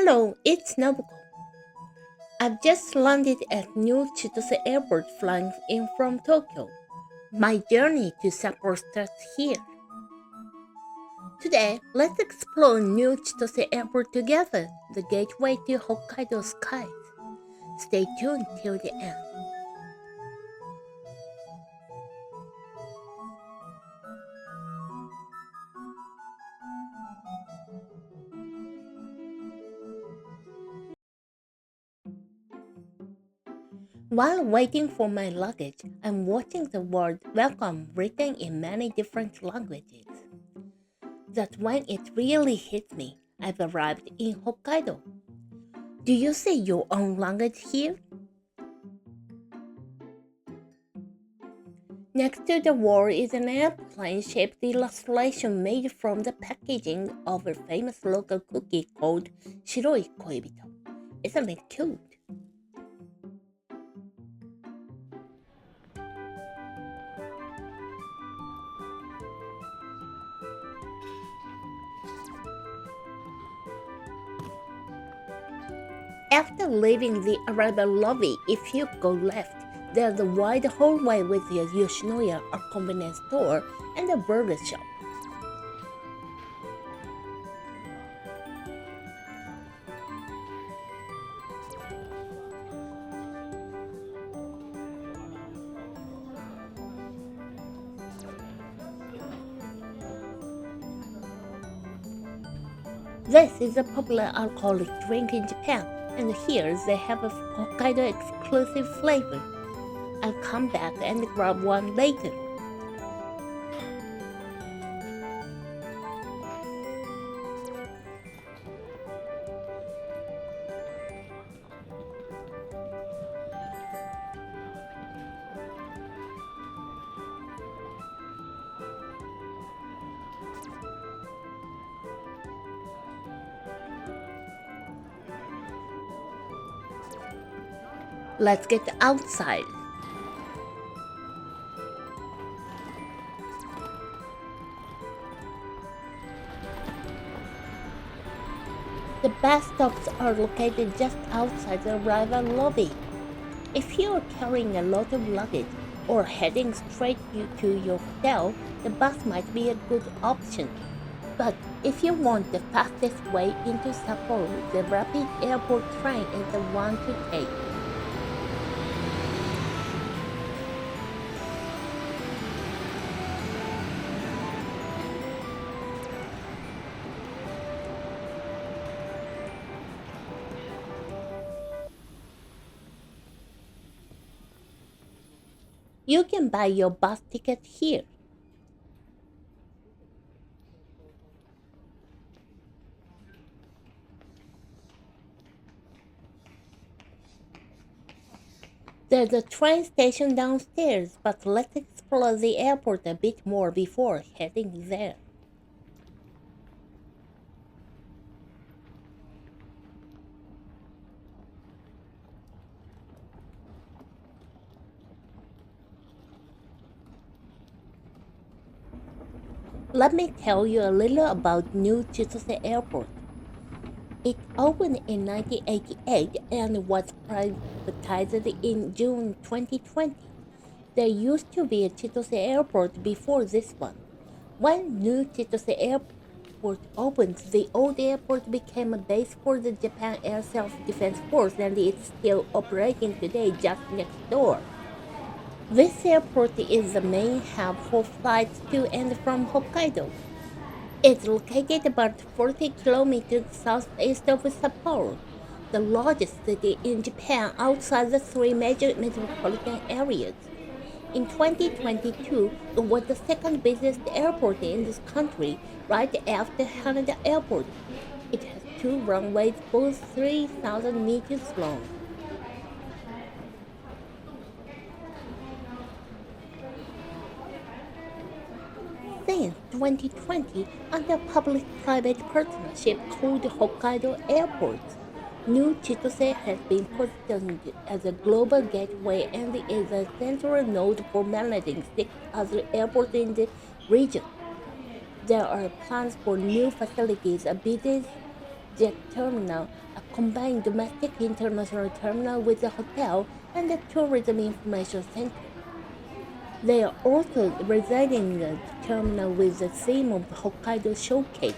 Hello, it's Nobuko. I've just landed at new Chitose Airport flying in from Tokyo. My journey to Sapporo starts here. Today, let's explore new Chitose Airport together, the gateway to Hokkaido skies. Stay tuned till the end. While waiting for my luggage, I'm watching the word welcome written in many different languages. That's when it really hit me. I've arrived in Hokkaido. Do you say your own language here? Next to the wall is an airplane-shaped illustration made from the packaging of a famous local cookie called Shiroi Koibito. Isn't it cute? After leaving the arrival lobby, if you go left, there's a wide hallway with a Yoshinoya, a convenience store, and a burger shop. This is a popular alcoholic drink in Japan, and here they have a Hokkaido exclusive flavor. I'll come back and grab one later. Let's get outside. The bus stops are located just outside the arrival lobby. If you are carrying a lot of luggage or heading straight to your hotel, the bus might be a good option. But if you want the fastest way into Sapporo, the rapid airport train is the one to take. You can buy your bus ticket here. There's a train station downstairs, but let's explore the airport a bit more before heading there. Let me tell you a little about New Chitose Airport. It opened in 1988 and was privatized in June 2020. There used to be a Chitose Airport before this one. When New Chitose Airport opened, the old airport became a base for the Japan Air Self-Defense Force, and it's still operating today just next door. This airport is the main hub for flights to and from Hokkaido. It's located about 40 kilometers southeast of Sapporo, the largest city in Japan outside the three major metropolitan areas. In 2022, it was the second busiest airport in this country, right after Haneda Airport. It has two runways, both 3,000 meters long. Since 2020, under public-private partnership called Hokkaido Airports, New Chitose has been positioned as a global gateway and is a central node for managing six other airports in the region. There are plans for new facilities, a business jet terminal, a combine domestic international terminal with a hotel and a tourism information center. They are also residing the terminal with the theme of Hokkaido Showcase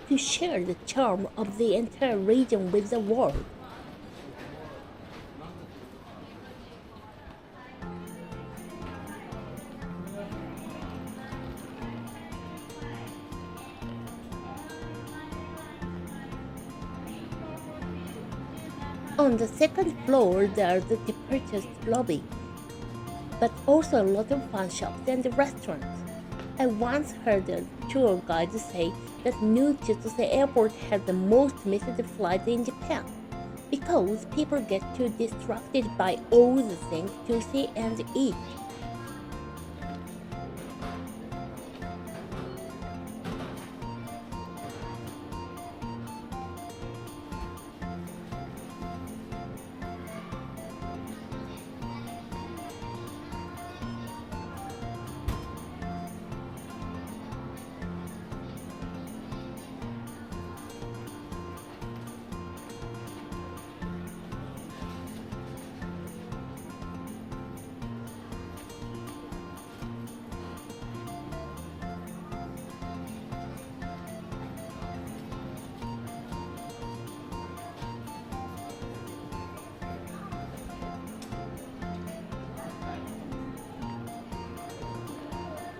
to share the charm of the entire region with the world. On the second floor, there's the departures lobby, but also a lot of fun shops and restaurants. I once heard a tour guide say that New Chitose Airport has the most missed flights in Japan because people get too distracted by all the things to see and eat.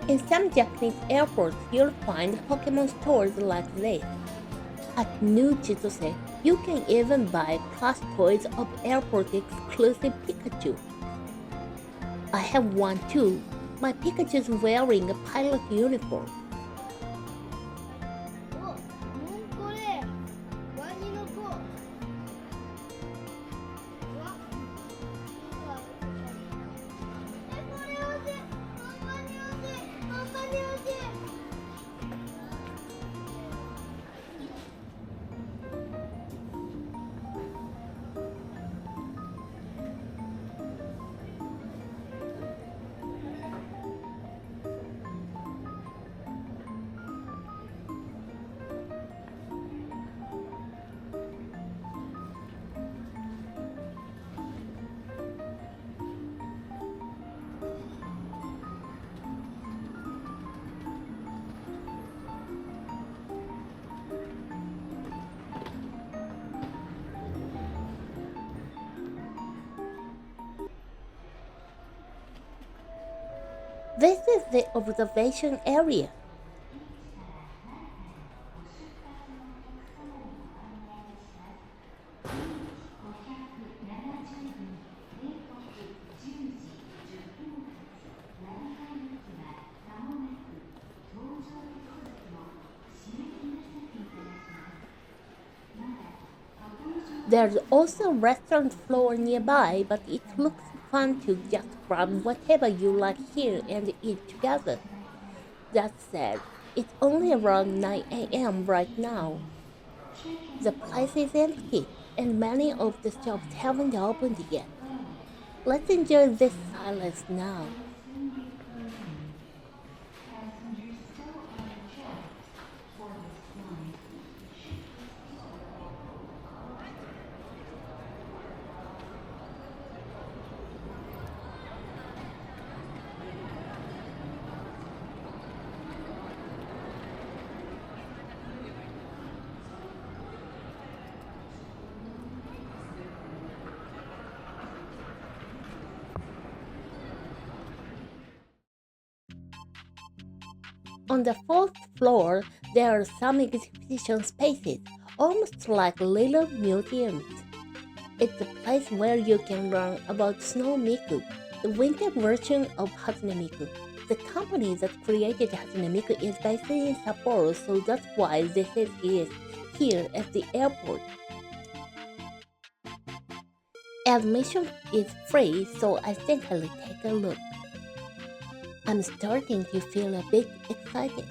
In some Japanese airports, you'll find Pokemon stores like this. At New Chitose, you can even buy plush toys of airport exclusive Pikachu. I have one too. My Pikachu's wearing a pilot uniform. This is the observation area. There's also a restaurant floor nearby, but it looks fun to just grab whatever you like here and eat together. That said, it's only around 9 a.m. right now. The place is empty, and many of the shops haven't opened yet. Let's enjoy this silence now. On the fourth floor, there are some exhibition spaces, almost like little museums. It's a place where you can learn about Snow Miku, the winter version of Hatsune Miku. The company that created Hatsune Miku is based in Sapporo, so that's why this is here at the airport. Admission is free, so I think I'll take a look. I'm starting to feel a bit excited.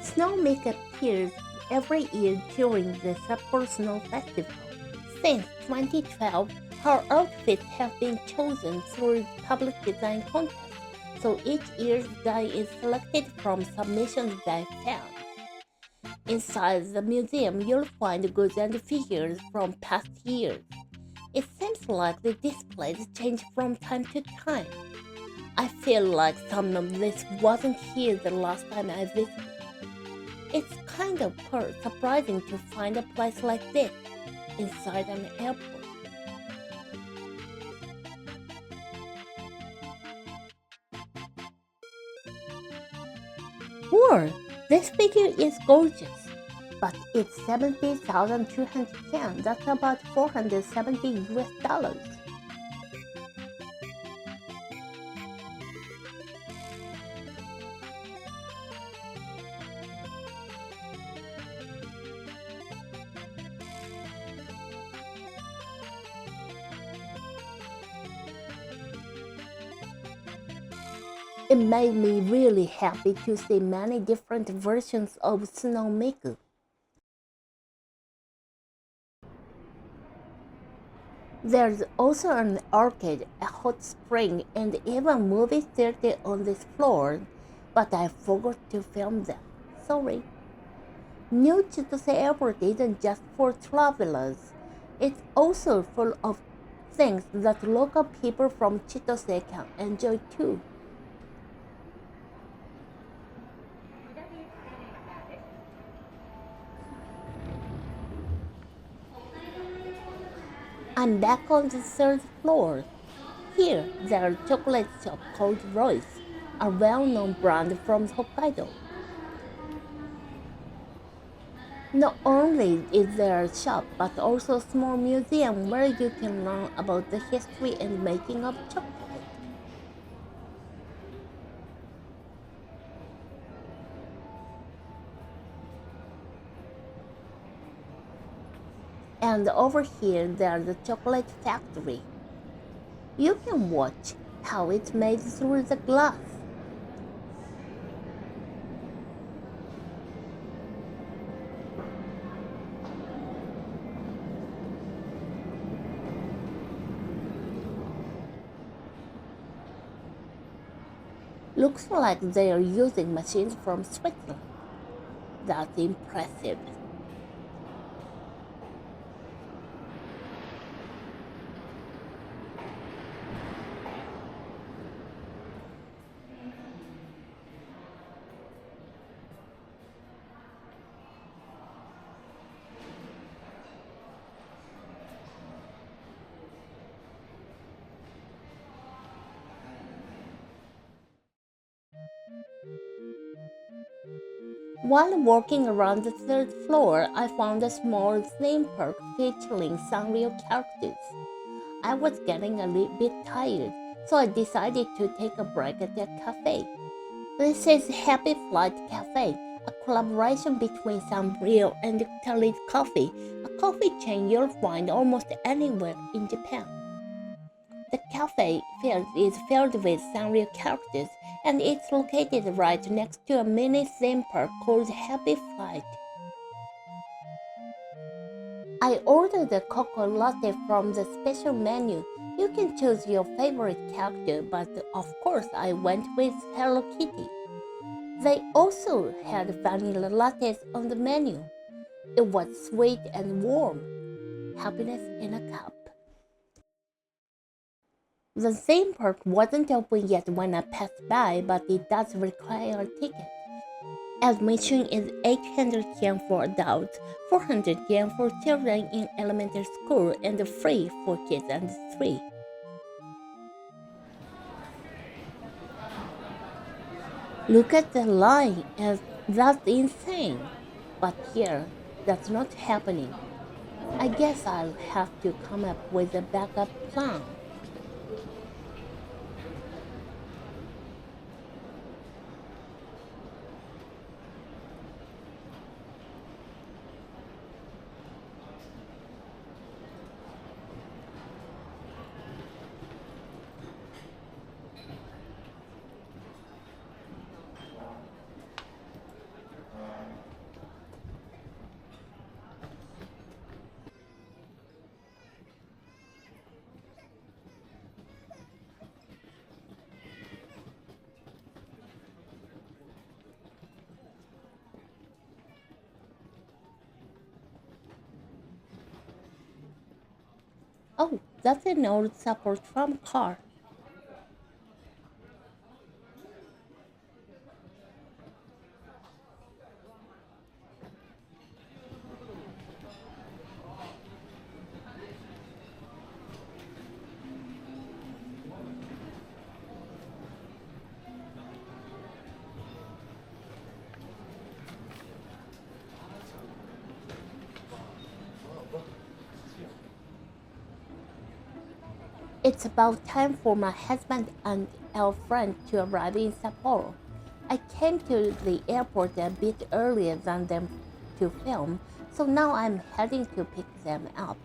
Snow Miku appears every year during the Sapporo Snow Festival. Since 2012, her outfits have been chosen through public design contests so each year's design is selected from submissions by fans. Inside the museum, you'll find goods and figures from past years. It seems like the displays change from time to time. I feel like some of this wasn't here the last time I visited. It's kind of surprising to find a place like this inside an airport. Whoa, this figure is gorgeous, but it's 70,200 yen. That's about 470 US dollars. It made me really happy to see many different versions of Snow Miku. There's also an arcade, a hot spring, and even movie theater on this floor, but I forgot to film them. Sorry. New Chitose Airport isn't just for travelers. It's also full of things that local people from Chitose can enjoy too. I'm back on the third floor. Here, there's a chocolate shop called Royce, a well-known brand from Hokkaido. Not only is there a shop, but also a small museum where you can learn about the history and making of chocolate. And over here, there's a chocolate factory. You can watch how it's made through the glass. Looks like they are using machines from Switzerland. That's impressive. While walking around the third floor, I found a small theme park featuring Sanrio characters. I was getting a little bit tired, so I decided to take a break at the cafe. This is Happy Flight Café, a collaboration between Sanrio and Italy Coffee, a coffee chain you'll find almost anywhere in Japan. The cafe is filled with Sanrio characters, and it's located right next to a mini theme park called Happy Flight. I ordered a cocoa latte from the special menu. You can choose your favorite character, but of course I went with Hello Kitty. They also had vanilla lattes on the menu. It was sweet and warm. Happiness in a cup. The theme park wasn't open yet when I passed by, but it does require a ticket. Admission is 800 yen for adults, 400 yen for children in elementary school, and free for kids under 3. Look at the line, that's insane. But here, that's not happening. I guess I'll have to come up with a backup plan. That's an old Sapporo tram car. It's about time for my husband and our friend to arrive in Sapporo. I came to the airport a bit earlier than them to film, so now I'm heading to pick them up.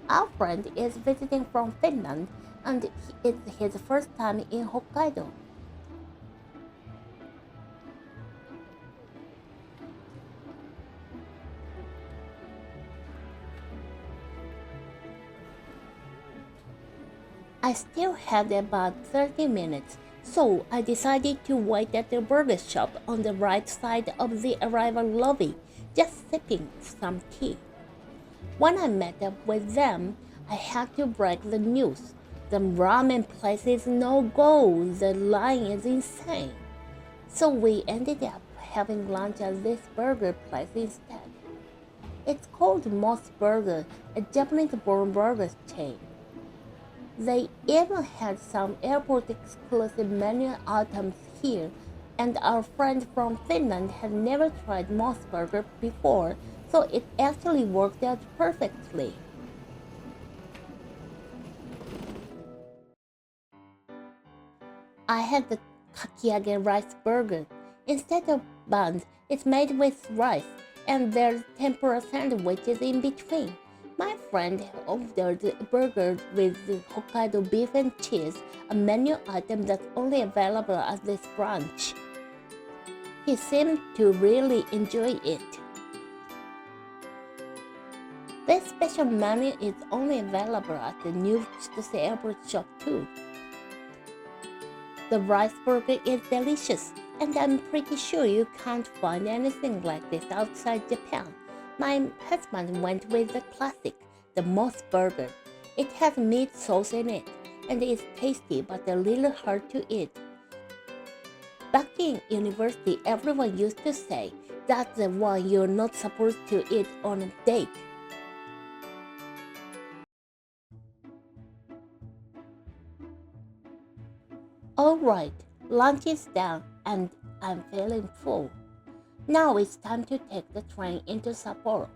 Our friend is visiting from Finland and it's his first time in Hokkaido. I still had about 30 minutes, so I decided to wait at the burger shop on the right side of the arrival lobby, just sipping some tea. When I met up with them, I had to break the news. The ramen place is no go, the line is insane. So we ended up having lunch at this burger place instead. It's called MOS Burger, a Japanese-born burger chain. They even had some airport-exclusive menu items here, and our friend from Finland had never tried MOS Burger before, so it actually worked out perfectly. I had the kakiage rice burger. Instead of buns, it's made with rice, and there's tempura sandwiches in between. My friend ordered a burger with Hokkaido beef and cheese, a menu item that's only available at this branch. He seemed to really enjoy it. This special menu is only available at the new Chitose Airport shop too. The rice burger is delicious, and I'm pretty sure you can't find anything like this outside Japan. My husband went with the classic, the MOS Burger. It has meat sauce in it, and is tasty but a little hard to eat. Back in university, everyone used to say, that's the one you're not supposed to eat on a date. Alright, lunch is done and I'm feeling full. Now it's time to take the train into Sapporo.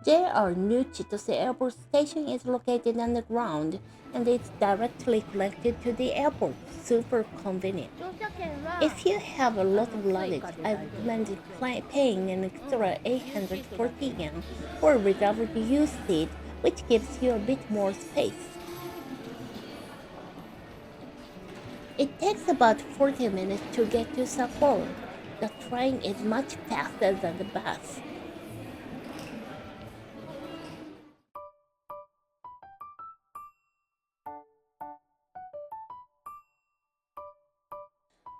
JR New Chitose Airport Station is located underground and it's directly connected to the airport. Super convenient. If you have a lot of luggage, I recommend paying an extra 840 yen for a reserved use seat, which gives you a bit more space. It takes about 40 minutes to get to Sapporo. The train is much faster than the bus.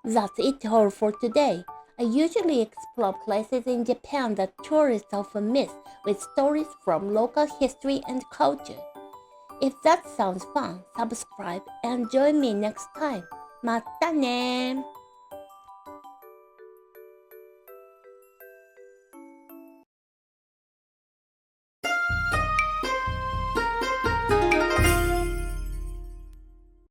That's it all for today. I usually explore places in Japan that tourists often miss with stories from local history and culture. If that sounds fun, subscribe and join me next time. またね